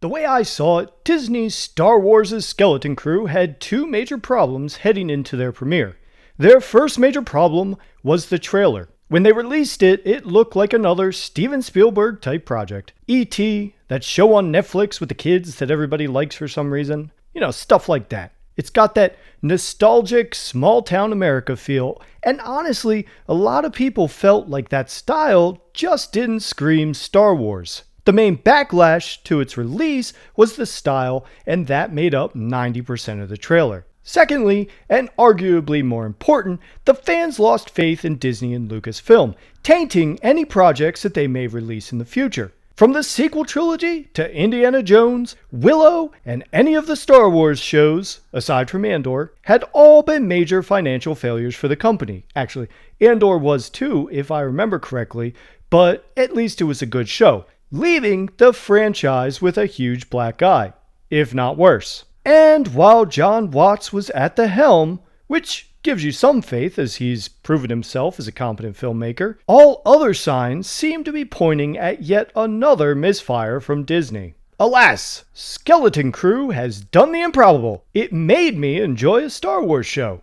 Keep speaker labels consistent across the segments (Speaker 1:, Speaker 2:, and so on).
Speaker 1: The way I saw it, Disney's Star Wars' Skeleton Crew had two major problems heading into their premiere. Their first major problem was the trailer. When they released it, it looked like another Steven Spielberg type project. E.T., that show on Netflix with the kids that everybody likes for some reason. You know, stuff like that. It's got that nostalgic small-town America feel, and honestly, a lot of people felt like that style just didn't scream Star Wars. The main backlash to its release was the style, and that made up 90% of the trailer. Secondly, and arguably more important, the fans lost faith in Disney and Lucasfilm, tainting any projects that they may release in the future. From the sequel trilogy to Indiana Jones, Willow, and any of the Star Wars shows, aside from Andor, had all been major financial failures for the company. Actually, Andor was too, if I remember correctly, but at least it was a good show, leaving the franchise with a huge black eye, if not worse. And while John Watts was at the helm, which gives you some faith as he's proven himself as a competent filmmaker, all other signs seem to be pointing at yet another misfire from Disney. Alas, Skeleton Crew has done the improbable. It made me enjoy a Star Wars show.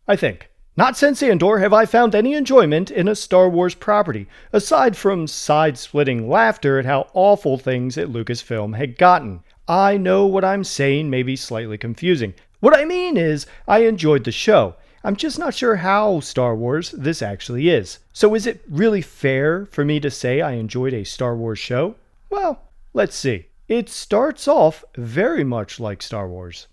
Speaker 1: I think. Not since Andor have I found any enjoyment in a Star Wars property, aside from side-splitting laughter at how awful things at Lucasfilm had gotten. I know what I'm saying may be slightly confusing. What I mean is, I enjoyed the show. I'm just not sure how Star Wars this actually is. So is it really fair for me to say I enjoyed a Star Wars show? Well, let's see. It starts off very much like Star Wars.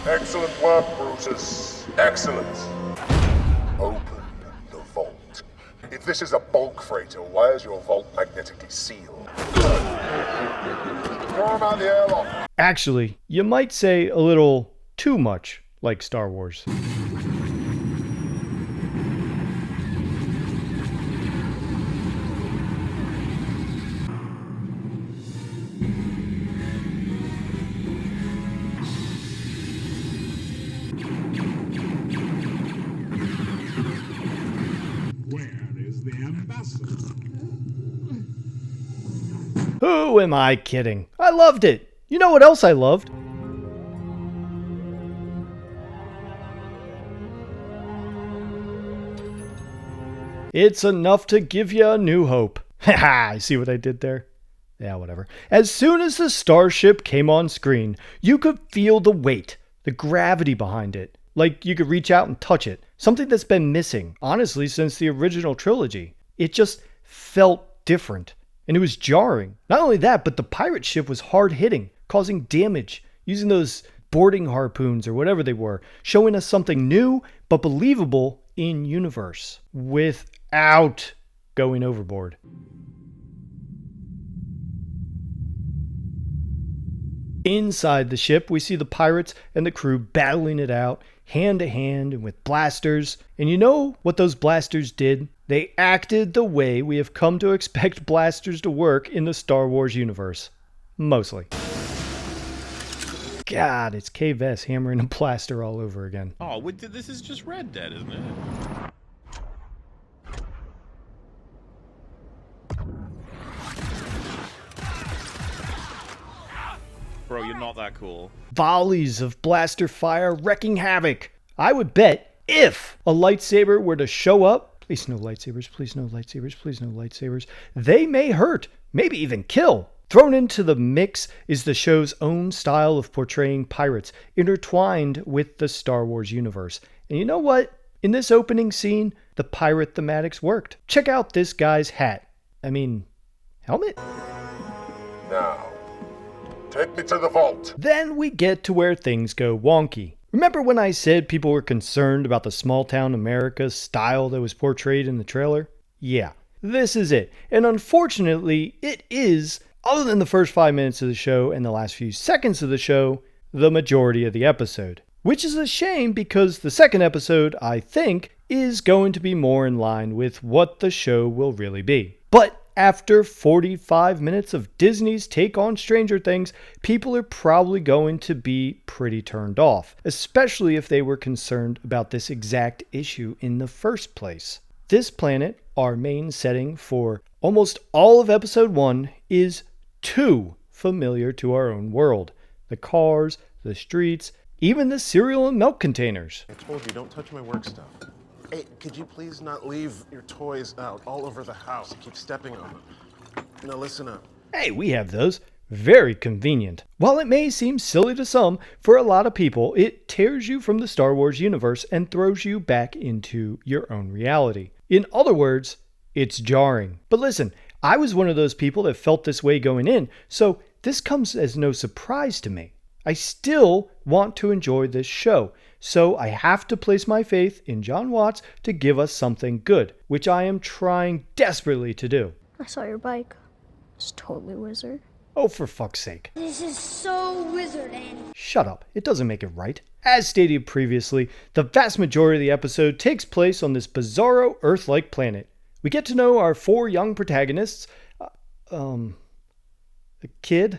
Speaker 2: Excellent work, Brutus. Excellent. Open the vault. If this is a bulk freighter, why is your vault magnetically sealed? Throw him out the airlock.
Speaker 1: Actually, you might say a little too much like Star Wars. Who am I kidding? I loved it. You know what else I loved? It's enough to give you a new hope. Haha, see what I did there? Yeah, whatever. As soon as the starship came on screen, you could feel the weight, the gravity behind it. Like you could reach out and touch it. Something that's been missing, honestly, since the original trilogy. It just felt different. And it was jarring. Not only that, but the pirate ship was hard-hitting, causing damage, using those boarding harpoons or whatever they were, showing us something new but believable in universe, without going overboard. Inside the ship, we see the pirates and the crew battling it out, hand to hand and with blasters. And you know what those blasters did? They acted the way we have come to expect blasters to work in the Star Wars universe. Mostly. God, it's K-Vess hammering a blaster all over again.
Speaker 3: Oh, this is just Red Dead, isn't it? Bro, you're not that cool.
Speaker 1: Volleys of blaster fire wrecking havoc. I would bet if a lightsaber were to show up, please no lightsabers, please no lightsabers, please no lightsabers, they may hurt, maybe even kill. Thrown into the mix is the show's own style of portraying pirates, intertwined with the Star Wars universe. And you know what? In this opening scene, the pirate thematics worked. Check out this guy's hat. Helmet?
Speaker 2: Now, take me to the vault.
Speaker 1: Then we get to where things go wonky. Remember when I said people were concerned about the small-town America style that was portrayed in the trailer? Yeah, this is it. And unfortunately, it is, other than the first 5 minutes of the show and the last few seconds of the show, the majority of the episode. Which is a shame because the second episode, I think, is going to be more in line with what the show will really be. But after 45 minutes of Disney's take on Stranger Things, people are probably going to be pretty turned off, especially if they were concerned about this exact issue in the first place. This planet, our main setting for almost all of episode 1, is too familiar to our own world. The cars, the streets, even the cereal and milk containers.
Speaker 4: I told you, don't touch my work stuff. Hey, could you please not leave your toys out all over the house? You keep stepping on them. Now listen up.
Speaker 1: Hey, we have those. Very convenient. While it may seem silly to some, for a lot of people, it tears you from the Star Wars universe and throws you back into your own reality. In other words, it's jarring. But listen, I was one of those people that felt this way going in, so this comes as no surprise to me. I still want to enjoy this show, so I have to place my faith in John Watts to give us something good, which I am trying desperately to do.
Speaker 5: I saw your bike. It's totally wizard.
Speaker 1: Oh, for fuck's sake.
Speaker 6: This is so wizard, Andy.
Speaker 1: Shut up. It doesn't make it right. As stated previously, the vast majority of the episode takes place on this bizarro Earth-like planet. We get to know our 4 young protagonists. The kid,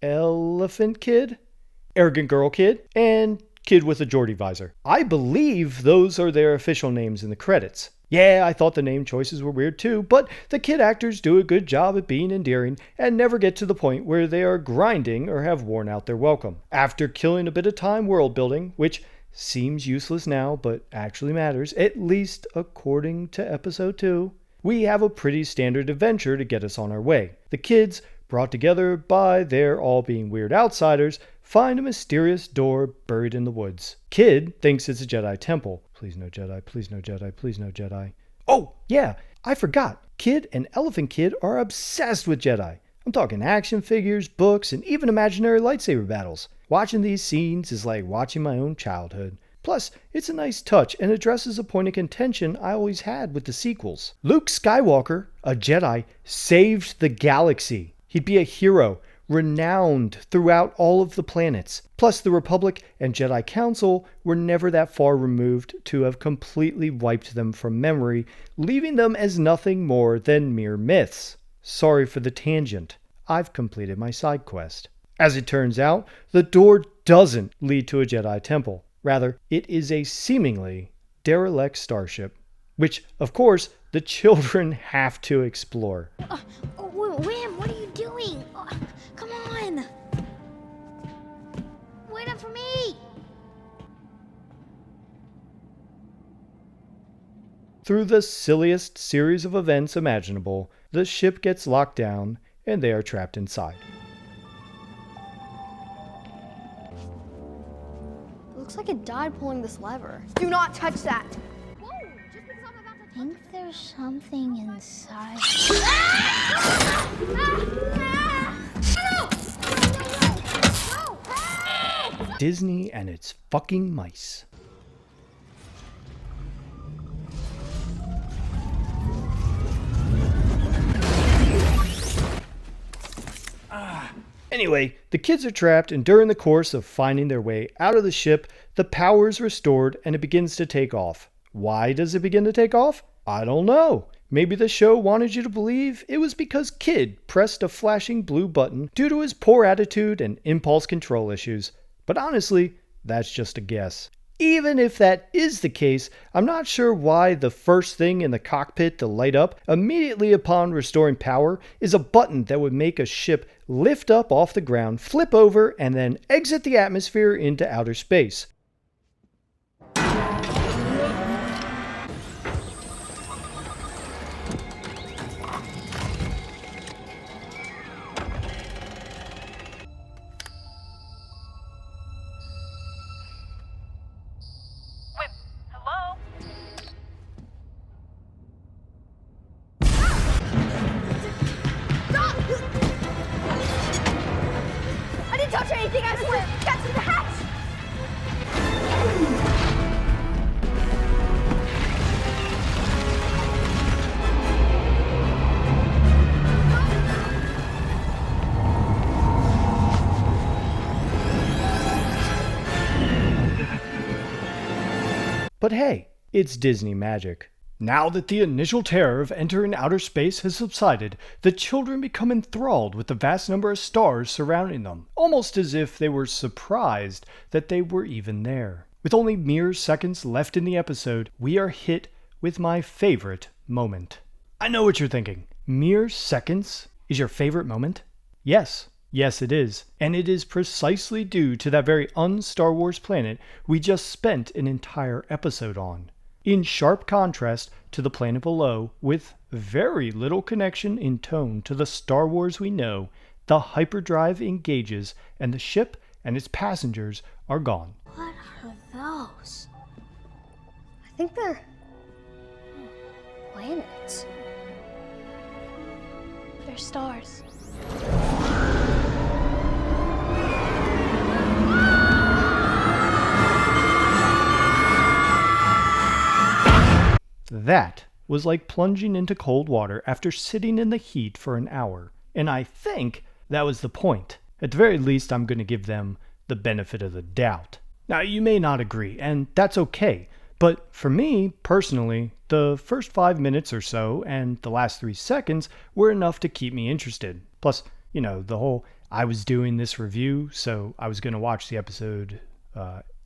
Speaker 1: elephant kid, arrogant girl kid, and kid with a Geordie visor. I believe those are their official names in the credits. Yeah, I thought the name choices were weird too, but the kid actors do a good job at being endearing and never get to the point where they are grinding or have worn out their welcome. After killing a bit of time world building, which seems useless now but actually matters, at least according to episode 2, we have a pretty standard adventure to get us on our way. The kids, brought together by their all being weird outsiders, find a mysterious door buried in the woods. Kid thinks it's a Jedi temple. Please no Jedi, please no Jedi, please no Jedi. Oh, yeah, I forgot. Kid and Elephant Kid are obsessed with Jedi. I'm talking action figures, books, and even imaginary lightsaber battles. Watching these scenes is like watching my own childhood. Plus, it's a nice touch and addresses a point of contention I always had with the sequels. Luke Skywalker, a Jedi, saved the galaxy. He'd be a hero, renowned throughout all of the planets. Plus, the Republic and Jedi Council were never that far removed to have completely wiped them from memory, leaving them as nothing more than mere myths. Sorry for the tangent. I've completed my side quest. As it turns out, the door doesn't lead to a Jedi temple. Rather, it is a seemingly derelict starship, which, of course, the children have to explore.
Speaker 6: Wham, what are you doing? Come on. Wait up for me.
Speaker 1: Through the silliest series of events imaginable, the ship gets locked down and they are trapped inside.
Speaker 5: Looks like it died pulling this lever. Do not touch that.
Speaker 6: Whoa, just because I'm about to
Speaker 7: I think there's something inside.
Speaker 1: Disney and its fucking mice. Anyway, the kids are trapped, and during the course of finding their way out of the ship, the power is restored and it begins to take off. Why does it begin to take off? I don't know. Maybe the show wanted you to believe it was because Kid pressed a flashing blue button due to his poor attitude and impulse control issues. But honestly, that's just a guess. Even if that is the case, I'm not sure why the first thing in the cockpit to light up immediately upon restoring power is a button that would make a ship lift up off the ground, flip over, and then exit the atmosphere into outer space.
Speaker 6: I didn't touch anything, I swear. That's the hatch.
Speaker 1: But hey, it's Disney magic. Now that the initial terror of entering outer space has subsided, the children become enthralled with the vast number of stars surrounding them, almost as if they were surprised that they were even there. With only mere seconds left in the episode, we are hit with my favorite moment. I know what you're thinking. Mere seconds is your favorite moment? Yes, it is. And it is precisely due to that very un-Star Wars planet we just spent an entire episode on. In sharp contrast to the planet below, with very little connection in tone to the Star Wars we know, the hyperdrive engages and the ship and its passengers are gone.
Speaker 7: What are those?
Speaker 5: I think they're planets.
Speaker 6: They're stars.
Speaker 1: That was like plunging into cold water after sitting in the heat for an hour. And I think that was the point. At the very least, I'm going to give them the benefit of the doubt. Now, you may not agree, and that's okay. But for me, personally, the first 5 minutes or so and the last 3 seconds were enough to keep me interested. Plus, the whole I was doing this review, so I was going to watch the episode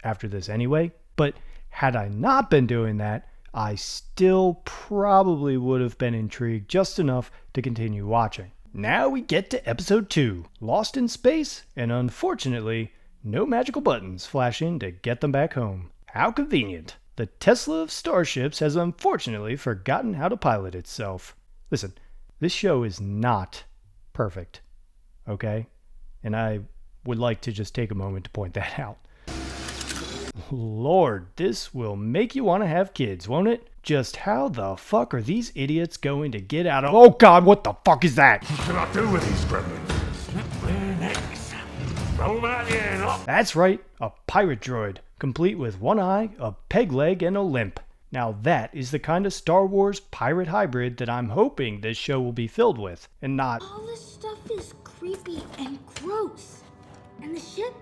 Speaker 1: after this anyway. But had I not been doing that, I still probably would have been intrigued just enough to continue watching. Now we get to episode 2, Lost in Space, and unfortunately, no magical buttons flashing to get them back home. How convenient. The Tesla of starships has unfortunately forgotten how to pilot itself. Listen, this show is not perfect, okay? And I would like to just take a moment to point that out. Lord, this will make you want to have kids, won't it? Just how the fuck are these idiots going to get out of— Oh god, what the fuck is that?
Speaker 2: What can I do with these gremlins?
Speaker 8: Snap their necks. Roll them out the airlock.
Speaker 1: That's right, a pirate droid, complete with one eye, a peg leg, and a limp. Now that is the kind of Star Wars pirate hybrid that I'm hoping this show will be filled with, and not—
Speaker 6: All this stuff is creepy and gross. And the ship,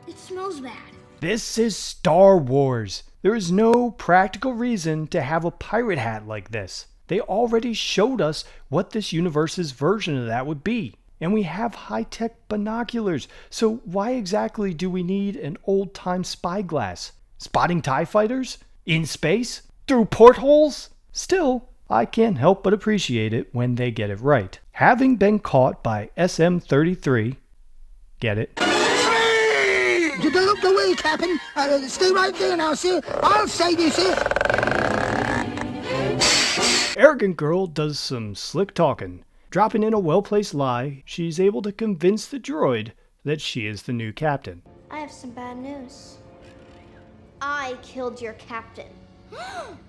Speaker 6: it smells bad.
Speaker 1: This is Star Wars. There is no practical reason to have a pirate hat like this. They already showed us what this universe's version of that would be. And we have high-tech binoculars, so why exactly do we need an old-time spyglass? Spotting TIE fighters? In space? Through portholes? Still, I can't help but appreciate it when they get it right. Having been caught by SM-33, get it?
Speaker 9: You don't look away, Captain. Stay right there now, sir. I'll save you, sir.
Speaker 1: Arrogant girl does some slick talking. Dropping in a well-placed lie, she's able to convince the droid that she is the new captain.
Speaker 5: I have some bad news. I killed your captain.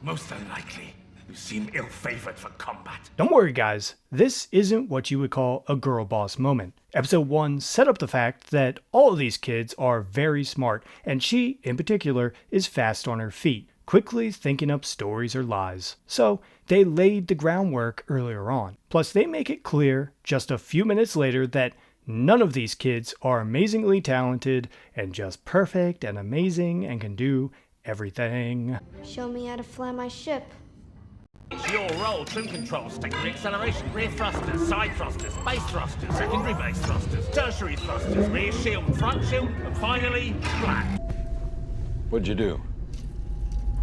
Speaker 8: Most unlikely. You seem ill-favored for combat.
Speaker 1: Don't worry, guys. This isn't what you would call a girl boss moment. Episode 1 set up the fact that all of these kids are very smart, and she, in particular, is fast on her feet, quickly thinking up stories or lies. So, they laid the groundwork earlier on. Plus, they make it clear just a few minutes later that none of these kids are amazingly talented and just perfect and amazing and can do everything.
Speaker 5: Show me how to fly my ship.
Speaker 8: It's your role. Trim control, secondary acceleration, rear thrusters, side thrusters, base thrusters, secondary base thrusters, tertiary thrusters, rear shield, front shield, and finally, flat.
Speaker 10: What'd you do?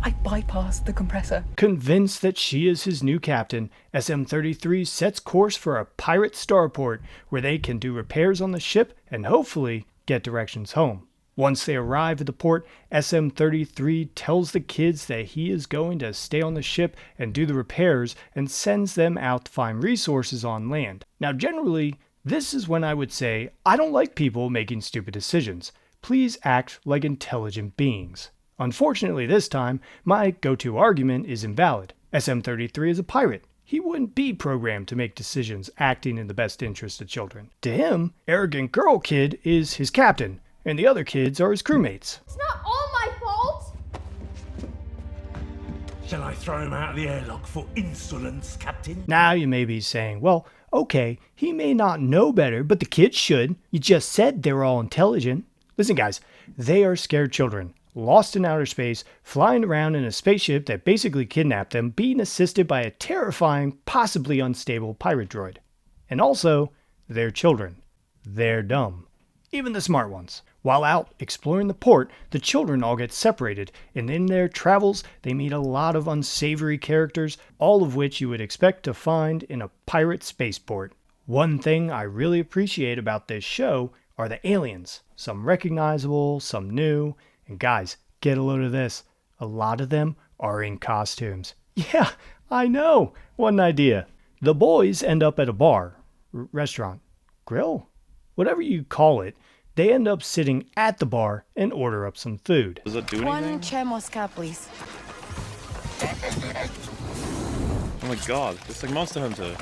Speaker 11: I bypassed the compressor.
Speaker 1: Convinced that she is his new captain, SM-33 sets course for a pirate starport where they can do repairs on the ship and hopefully get directions home. Once they arrive at the port, SM-33 tells the kids that he is going to stay on the ship and do the repairs and sends them out to find resources on land. Now generally, this is when I would say, I don't like people making stupid decisions. Please act like intelligent beings. Unfortunately this time, my go-to argument is invalid. SM-33 is a pirate. He wouldn't be programmed to make decisions acting in the best interest of children. To him, Arrogant Girl Kid is his captain, and the other kids are his crewmates.
Speaker 5: It's not all my fault!
Speaker 8: Shall I throw him out of the airlock for insolence, Captain?
Speaker 1: Now you may be saying, well, okay, he may not know better, but the kids should. You just said they were all intelligent. Listen guys, they are scared children. lost in outer space, flying around in a spaceship that basically kidnapped them, being assisted by a terrifying, possibly unstable pirate droid. And also, they're children. They're dumb. Even the smart ones. While out exploring the port, the children all get separated, and in their travels, they meet a lot of unsavory characters, all of which you would expect to find in a pirate spaceport. One thing I really appreciate about this show are the aliens. Some recognizable, some new, and guys, get a load of this. A lot of them are in costumes. Yeah, I know. What an idea. The boys end up at a bar, restaurant, grill, whatever you call it. They end up sitting at the bar and order up some food.
Speaker 3: Does it do
Speaker 11: One
Speaker 3: anything?
Speaker 11: Che Mosca, please.
Speaker 3: Oh my god, it's like Monster Hunter.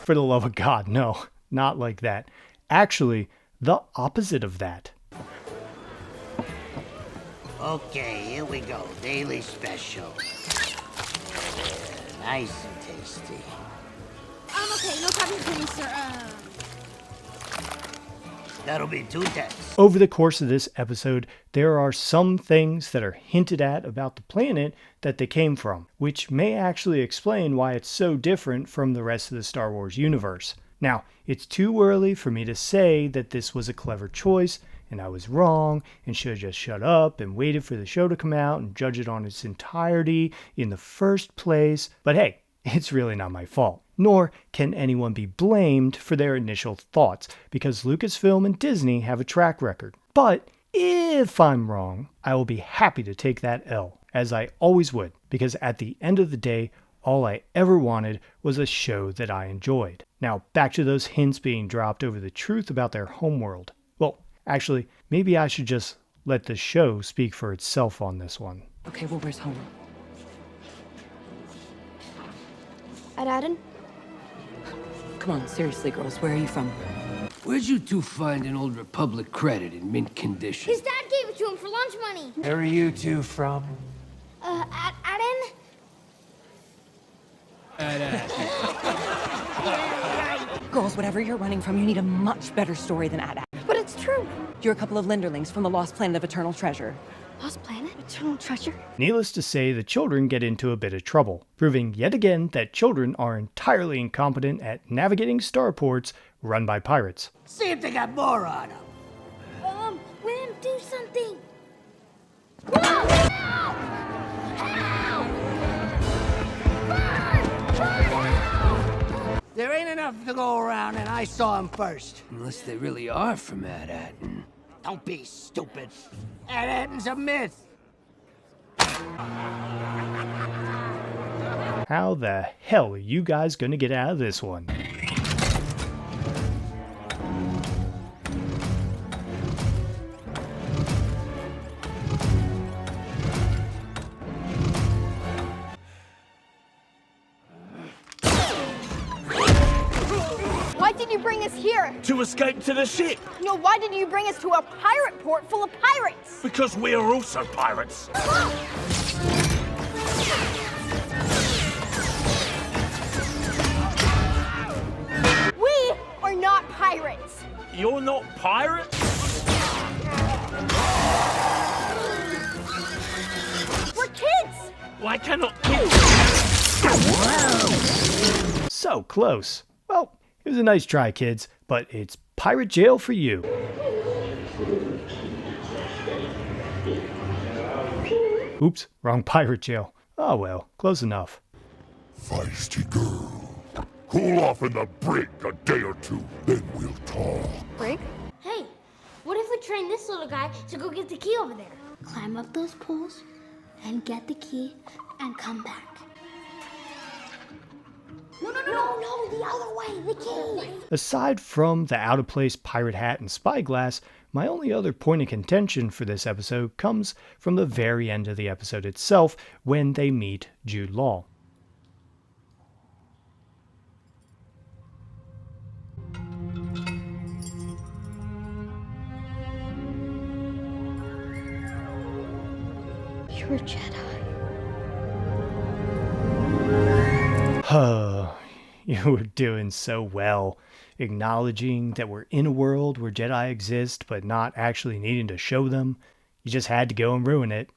Speaker 1: For the love of God, no, not like that. Actually, the opposite of that.
Speaker 12: Okay, here we go. Daily special. Nice and tasty.
Speaker 6: I'm okay. No talking to me, sir.
Speaker 12: That'll be 2 texts.
Speaker 1: Over the course of this episode, there are some things that are hinted at about the planet that they came from, which may actually explain why it's so different from the rest of the Star Wars universe. Now, it's too early for me to say that this was a clever choice, and I was wrong, and should have just shut up and waited for the show to come out and judge it on its entirety in the first place. But hey, it's really not my fault. Nor can anyone be blamed for their initial thoughts, because Lucasfilm and Disney have a track record. But if I'm wrong, I will be happy to take that L, as I always would, because at the end of the day, all I ever wanted was a show that I enjoyed. Now, back to those hints being dropped over the truth about their homeworld. Well, actually, maybe I should just let the show speak for itself on this one.
Speaker 11: Okay, well, where's home?
Speaker 5: At Aden?
Speaker 11: Come on, seriously, girls, where are you from?
Speaker 13: Where'd you two find an old Republic credit in mint condition?
Speaker 6: His dad gave it to him for lunch money.
Speaker 13: Where are you two from?
Speaker 6: At Aden?
Speaker 11: Girls, whatever you're running from, you need a much better story than Ad.
Speaker 6: But it's true.
Speaker 11: You're a couple of Linderlings from the lost planet of eternal treasure.
Speaker 6: Lost planet? Eternal treasure?
Speaker 1: Needless to say, the children get into a bit of trouble, proving yet again that children are entirely incompetent at navigating starports run by pirates.
Speaker 12: See if they got more on them.
Speaker 6: Win, do something. Whoa! Help! Help! Burn! Help!
Speaker 12: There ain't enough to go around, and I saw him first.
Speaker 13: Unless they really are from Ad-Atten.
Speaker 12: Don't be stupid. Ad-Atten's a myth.
Speaker 1: How the hell are you guys gonna get out of this one?
Speaker 5: Why did you bring us here?
Speaker 8: To escape to the ship,
Speaker 5: No, why did you bring us to a pirate port full of pirates?
Speaker 8: because we are also pirates.
Speaker 5: We are not pirates.
Speaker 8: You're not pirates?
Speaker 5: We're kids.
Speaker 8: Why cannot kids?
Speaker 1: So close. Well, it was a nice try, kids, but it's pirate jail for you. Oops, wrong pirate jail. Oh well, close enough.
Speaker 2: Feisty girl. Cool off in the brig a day or two, then we'll talk.
Speaker 5: Brig?
Speaker 6: Hey, what if we train this little guy to go get the key over there? Climb up those poles and get the key and come back. No, the other way, the key.
Speaker 1: Aside from the out-of-place pirate hat and spyglass, my only other point of contention for this episode comes from the very end of the episode itself when they meet Jude Law.
Speaker 5: You're a Jedi.
Speaker 1: were doing so well, acknowledging that we're in a world where Jedi exist, but not actually needing to show them. You just had to go and ruin it.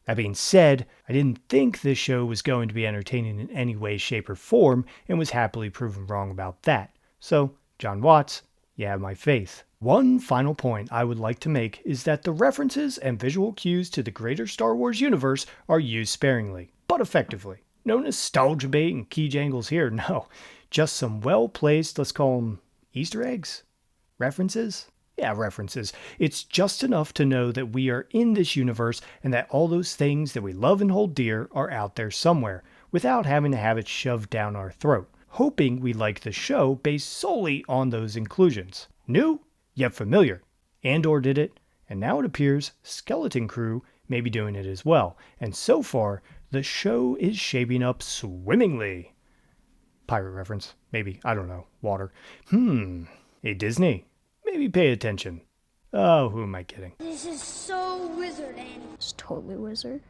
Speaker 1: That being said, I didn't think this show was going to be entertaining in any way, shape, or form, and was happily proven wrong about that. So, John Watts, you have my faith. One final point I would like to make is that the references and visual cues to the greater Star Wars universe are used sparingly, but effectively. No nostalgia bait and key jangles here, no. Just some well-placed, let's call them Easter eggs? References? Yeah, references. It's just enough to know that we are in this universe and that all those things that we love and hold dear are out there somewhere, without having to have it shoved down our throat, hoping we like the show based solely on those inclusions. New, yet familiar. Andor did it, and now it appears Skeleton Crew may be doing it as well, and so far, the show is shaping up swimmingly. Pirate reference, maybe, I don't know, water. Hey Disney, maybe pay attention. Oh, who am I kidding?
Speaker 6: This is so wizard, Annie.
Speaker 7: It's totally wizard.